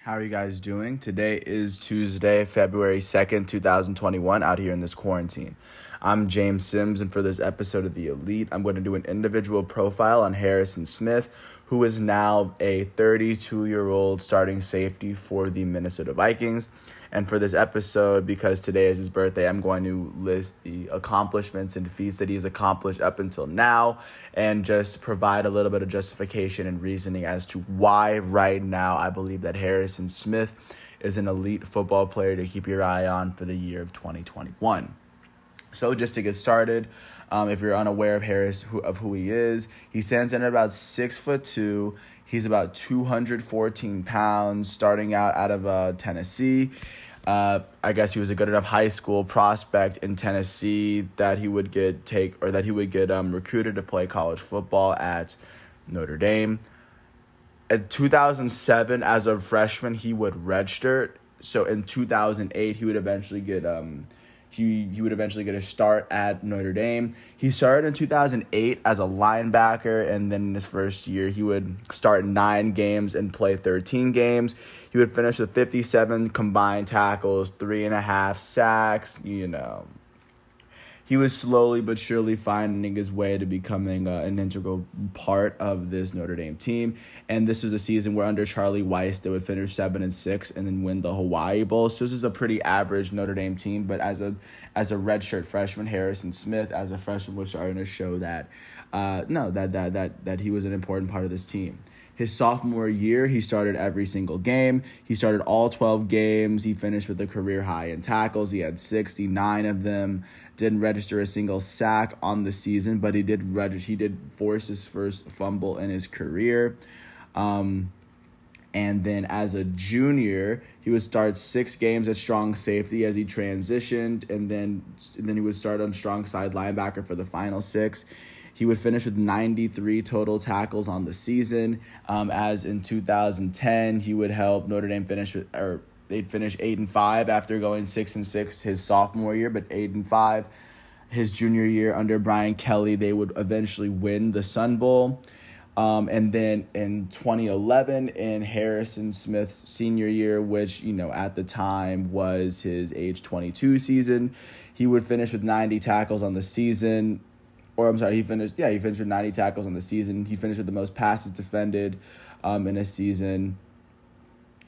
How are you guys doing? Today is Tuesday, February 2nd, 2021, out here in this quarantine. I'm James Sims, and for this episode of The Elite, I'm going to do an individual profile on Harrison Smith, who is now a 32-year-old starting safety for the Minnesota Vikings. And for this episode, because today is his birthday, I'm going to list the accomplishments and feats that he's accomplished up until now and just provide a little bit of justification and reasoning as to why right now I believe that Harrison Smith is an elite football player to keep your eye on for the year of 2021. So just to get started, if you're unaware of who he is, he stands at about 6'2". He's about 214 pounds, starting out of Tennessee. I guess he was a good enough high school prospect in Tennessee that he would get recruited to play college football at Notre Dame. In 2007, as a freshman, he would redshirt. So in 2008, he would eventually get He would eventually get a start at Notre Dame. He started in 2008 as a linebacker, and then in his first year, he would start 9 games and play 13 games. He would finish with 57 combined tackles, 3.5 sacks, He was slowly but surely finding his way to becoming an integral part of this Notre Dame team. And this was a season where under Charlie Weis, they would finish 7-6 and then win the Hawaii Bowl. So this is a pretty average Notre Dame team. But as a redshirt freshman, Harrison Smith, as a freshman, was starting to show that that he was an important part of this team. His sophomore year, he started every single game. He started all 12 games. He finished with a career high in tackles. He had 69 of them. Didn't register a single sack on the season, but he did force his first fumble in his career. And then as a junior, he would start 6 games at strong safety as he transitioned, and then he would start on strong side linebacker for the final 6. He would finish with 93 total tackles on the season. As in 2010, he would help Notre Dame they'd finish 8-5 after going 6-6 his sophomore year, but 8-5 his junior year under Brian Kelly. They would eventually win the Sun Bowl. And then in 2011, in Harrison Smith's senior year, which, at the time was his age 22 season, he would finish with 90 tackles on the season. He finished with 90 tackles on the season. He finished with the most passes defended in a season.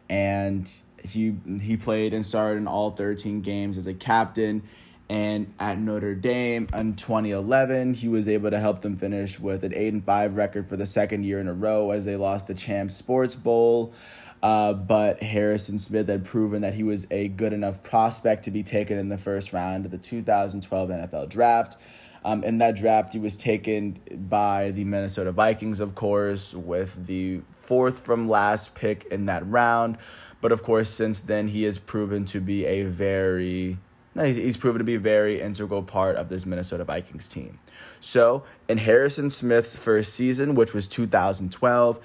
And he played and started in all 13 games as a captain. And at Notre Dame in 2011, he was able to help them finish with an 8-5 record for the second year in a row as they lost the Champs Sports Bowl. But Harrison Smith had proven that he was a good enough prospect to be taken in the first round of the 2012 NFL Draft. In that draft, he was taken by the Minnesota Vikings, of course, with the 4th from last pick in that round. But, of course, since then, he has proven to be a very integral part of this Minnesota Vikings team. So, in Harrison Smith's first season, which was 2012,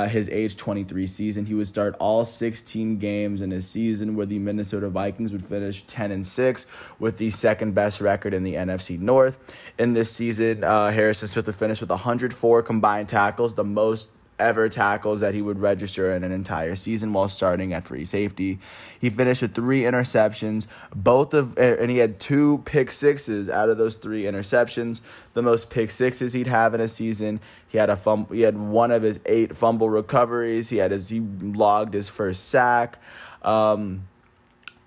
his age 23 season, he would start all 16 games in a season where the Minnesota Vikings would finish 10-6 with the second best record in the NFC North. In this season, Harrison Smith would finish with 104 combined tackles, the most ever tackles that he would register in an entire season while starting at free safety. He finished with 3 interceptions, and he had 2 pick sixes out of those 3 interceptions. The most pick sixes he'd have in a season. He had one of his 8 fumble recoveries. He logged his first sack. All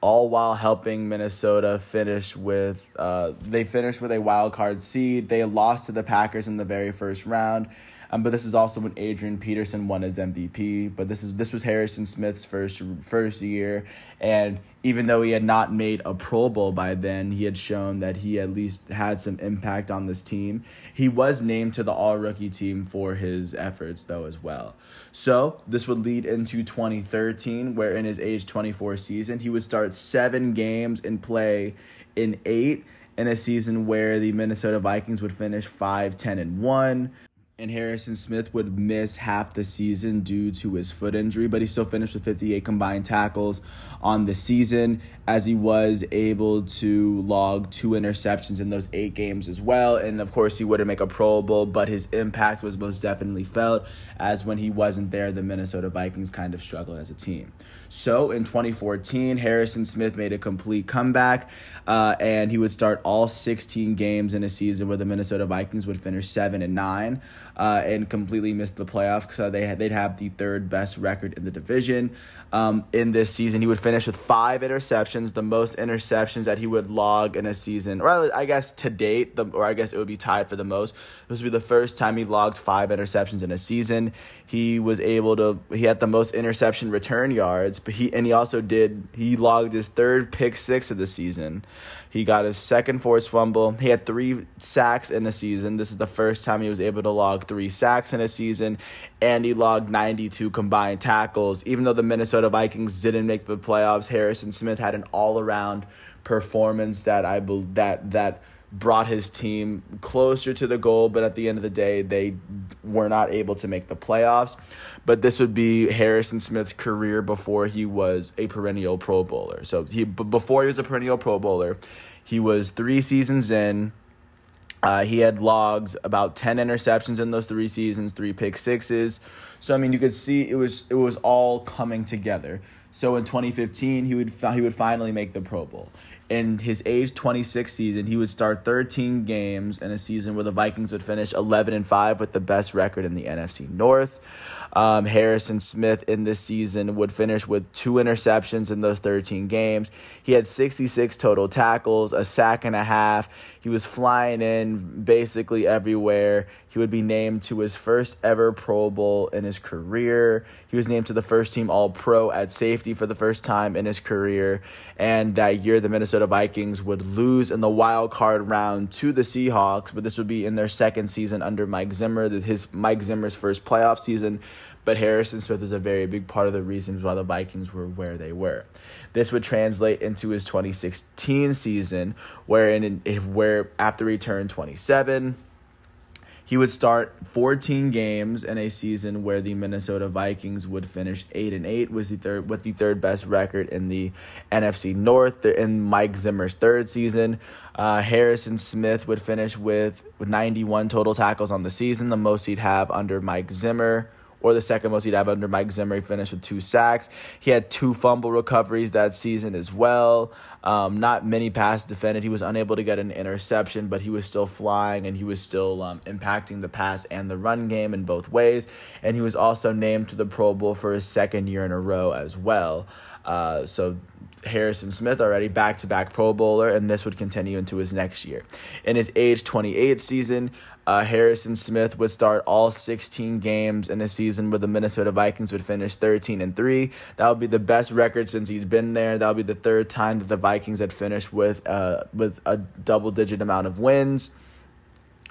while helping Minnesota finish with a wild card seed. They lost to the Packers in the very first round. But this is also when Adrian Peterson won his MVP. But this was Harrison Smith's first year, and even though he had not made a Pro Bowl by then, he had shown that he at least had some impact on this team. He was named to the All-Rookie team for his efforts, though, as well. So this would lead into 2013, where in his age 24 season, he would start 7 games and play in 8 in a season where the Minnesota Vikings would finish 5-10-1. and Harrison Smith would miss half the season due to his foot injury, but he still finished with 58 combined tackles on the season, as he was able to log 2 interceptions in those 8 games as well. And of course, he wouldn't make a Pro Bowl, but his impact was most definitely felt, as when he wasn't there, the Minnesota Vikings kind of struggled as a team. So in 2014, Harrison Smith made a complete comeback, and he would start all 16 games in a season where the Minnesota Vikings would finish 7-9. And completely missed the playoffs, so they'd have the 3rd best record in the division. In this season, he would finish with 5 interceptions, the most interceptions that he would log in a season, or I guess to date, or I guess it would be tied for the most. This would be the first time he logged 5 interceptions in a season. He had the most interception return yards, but he logged his 3rd pick 6 of the season. He got his 2nd forced fumble. He had 3 sacks in a season. This is the first time he was able to log 3 sacks in a season, and he logged 92 combined tackles. Even though the Minnesota Vikings didn't make the playoffs, Harrison Smith had an all-around performance that brought his team closer to the goal, but at the end of the day, they were not able to make the playoffs. But this would be Harrison Smith's career before he was a perennial Pro Bowler. So before he was a perennial Pro Bowler, he was 3 seasons in. He had logs about 10 interceptions in those 3 seasons, 3 pick sixes. So I mean, you could see it was all coming together. So in 2015, he would finally make the Pro Bowl. In his age 26 season, he would start 13 games in a season where the Vikings would finish 11-5 with the best record in the NFC North. Harrison Smith in this season would finish with 2 interceptions in those 13 games. He had 66 total tackles, a sack and a half. He was flying in basically everywhere. He would be named to his first ever Pro Bowl in his career. He was named to the first team All-Pro at safety for the first time in his career. And that year, the Minnesota Vikings would lose in the wild card round to the Seahawks, but this would be in their 2nd season under Mike Zimmer, Mike Zimmer's first playoff season. But Harrison Smith is a very big part of the reasons why the Vikings were where they were. This would translate into his 2016 season, where after he turned 27, he would start 14 games in a season where the Minnesota Vikings would finish 8-8, with the 3rd best record in the NFC North in Mike Zimmer's 3rd season. Harrison Smith would finish with 91 total tackles on the season, the most he'd have under Mike Zimmer, or the 2nd most he'd have under Mike Zimmer. He finished with 2 sacks. He had 2 fumble recoveries that season as well. Not many passes defended. He was unable to get an interception, but he was still flying, and he was still impacting the pass and the run game in both ways. And he was also named to the Pro Bowl for his 2nd year in a row as well. So Harrison Smith already back-to-back Pro Bowler, and this would continue into his next year. In his age 28 season, Harrison Smith would start all 16 games in a season where the Minnesota Vikings would finish 13-3. That would be the best record since he's been there. That would be the 3rd time that the Vikings had finished with a double-digit amount of wins.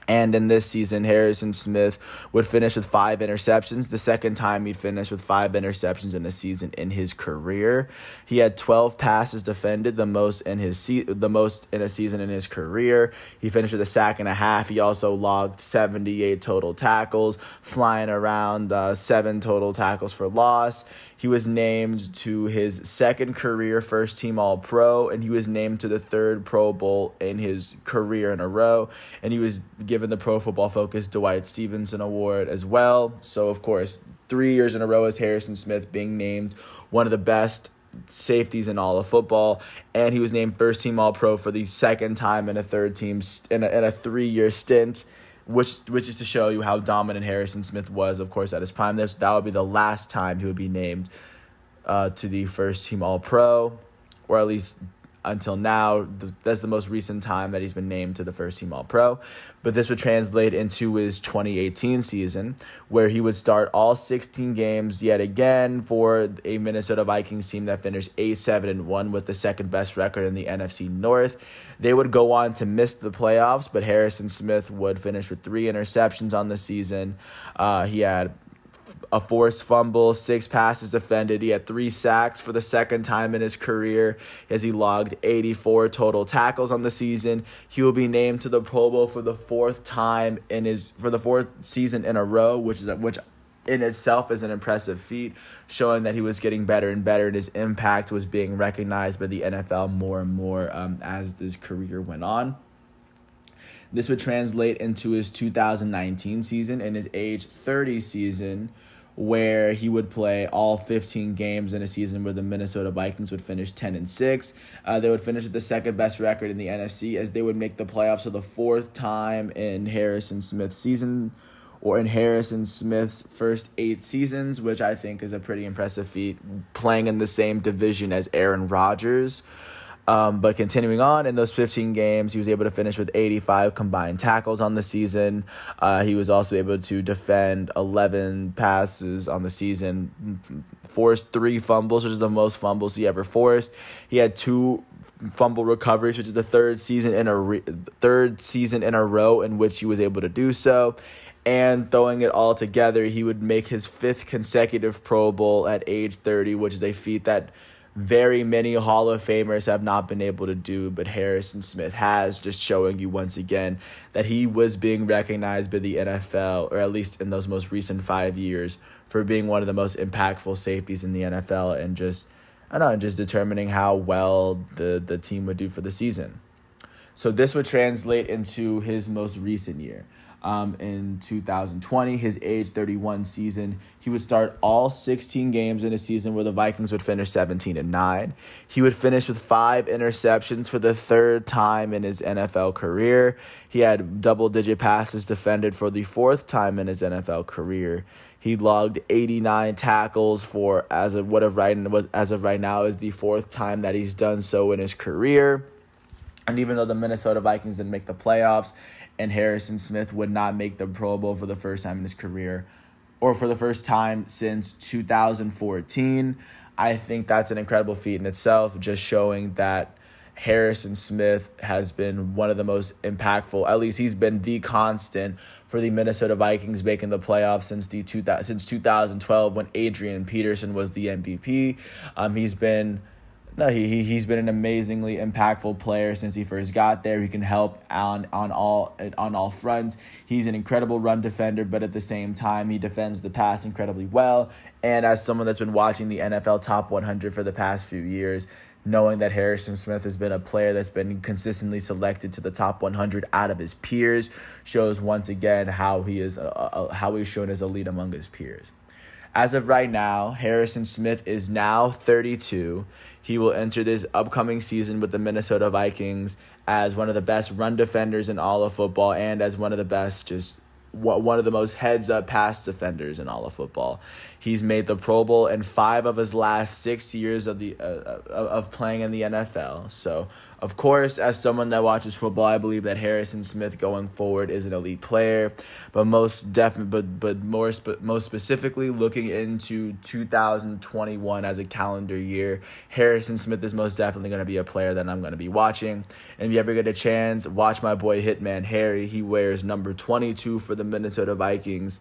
And in this season, Harrison Smith would finish with 5 interceptions, the 2nd time he'd finished with 5 interceptions in a season in his career. He had 12 passes defended, the most in a season in his career. He finished with a sack and a half. He also logged 78 total tackles, flying around 7 total tackles for loss. He was named to his 2nd career first team All-Pro, and he was named to the 3rd Pro Bowl in his career in a row. And he was given the Pro Football Focus Dwight Stevenson Award as well. So, of course, 3 years in a row is Harrison Smith being named one of the best safeties in all of football, and he was named first team All-Pro for the 2nd time in a 3-year stint. Which is to show you how dominant Harrison Smith was, of course, at his prime. That would be the last time he would be named to the first team All-Pro, or at least until now. That's the most recent time that he's been named to the first team All-Pro. But this would translate into his 2018 season, where he would start all 16 games yet again for a Minnesota Vikings team that finished 8-7-1 with the 2nd best record in the NFC North. They would go on to miss the playoffs, but Harrison Smith would finish with 3 interceptions on the season. He had a forced fumble, 6 passes defended. He had 3 sacks for the second time in his career as he logged 84 total tackles on the season. He will be named to the Pro Bowl for the 4th season in a row, which in itself is an impressive feat, showing that he was getting better and better, and his impact was being recognized by the NFL more and more as his career went on. This would translate into his 2019 season and his age 30 season, where he would play all 15 games in a season where the Minnesota Vikings would finish 10-6. They would finish with the second best record in the NFC, as they would make the playoffs for the 4th time in Harrison Smith's season, or in Harrison Smith's first 8 seasons, which I think is a pretty impressive feat, playing in the same division as Aaron Rodgers. But continuing on, in those 15 games, he was able to finish with 85 combined tackles on the season. He was also able to defend 11 passes on the season, forced 3 fumbles, which is the most fumbles he ever forced. He had 2 fumble recoveries, which is the third season in a row in which he was able to do so. And throwing it all together, he would make his 5th consecutive Pro Bowl at age 30, which is a feat that very many Hall of Famers have not been able to do, but Harrison Smith has, just showing you once again that he was being recognized by the NFL, or at least in those most recent 5 years, for being one of the most impactful safeties in the NFL, and just determining how well the team would do for the season. So this would translate into his most recent year. In 2020, his age 31 season, he would start all 16 games in a season where the Vikings would finish 17-9. He would finish with 5 interceptions for the 3rd time in his NFL career. He had double-digit passes defended for the 4th time in his NFL career. He logged 89 tackles for, as of right now, is the 4th time that he's done so in his career. And even though the Minnesota Vikings didn't make the playoffs, and Harrison Smith would not make the Pro Bowl for the first time in his career, or for the first time since 2014, I think that's an incredible feat in itself, just showing that Harrison Smith has been one of the most impactful, at least he's been the constant for the Minnesota Vikings making the playoffs since 2012, when Adrian Peterson was the MVP. He's been an amazingly impactful player since he first got there. He can help on all fronts. He's an incredible run defender, but at the same time, he defends the pass incredibly well. And as someone that's been watching the NFL Top 100 for the past few years, knowing that Harrison Smith has been a player that's been consistently selected to the top 100 out of his peers, shows once again how he's shown as elite among his peers. As of right now, Harrison Smith is now 32. He will enter this upcoming season with the Minnesota Vikings as one of the best run defenders in all of football, and as one of the most heads-up pass defenders in all of football. He's made the Pro Bowl in 5 of his last 6 years of playing in the NFL. So, of course, as someone that watches football, I believe that Harrison Smith going forward is an elite player. But most specifically, looking into 2021 as a calendar year, Harrison Smith is most definitely going to be a player that I'm going to be watching. And if you ever get a chance, watch my boy Hitman Harry. He wears number 22 for the Minnesota Vikings.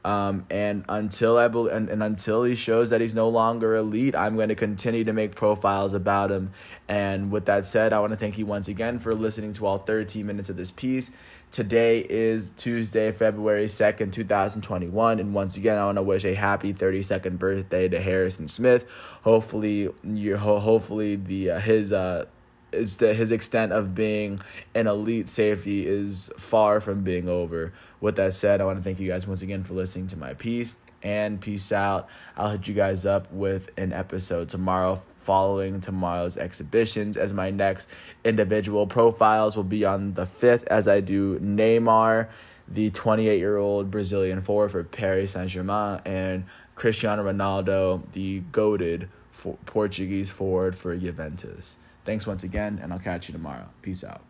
And until he shows that he's no longer elite, I'm going to continue to make profiles about him. And with that said, I want to thank you once again for listening to all 13 minutes of this piece. Today is Tuesday, February 2nd, 2021. And once again, I want to wish a happy 32nd birthday to Harrison Smith. Hopefully his extent of being an elite safety is far from being over. With that said, I want to thank you guys once again for listening to my piece, and peace out. I'll hit you guys up with an episode tomorrow following tomorrow's exhibitions, as my next individual profiles will be on the 5th, as I do Neymar, the 28-year-old Brazilian forward for Paris Saint-Germain, and Cristiano Ronaldo, the goated Portuguese forward for Juventus. Thanks once again, and I'll catch you tomorrow. Peace out.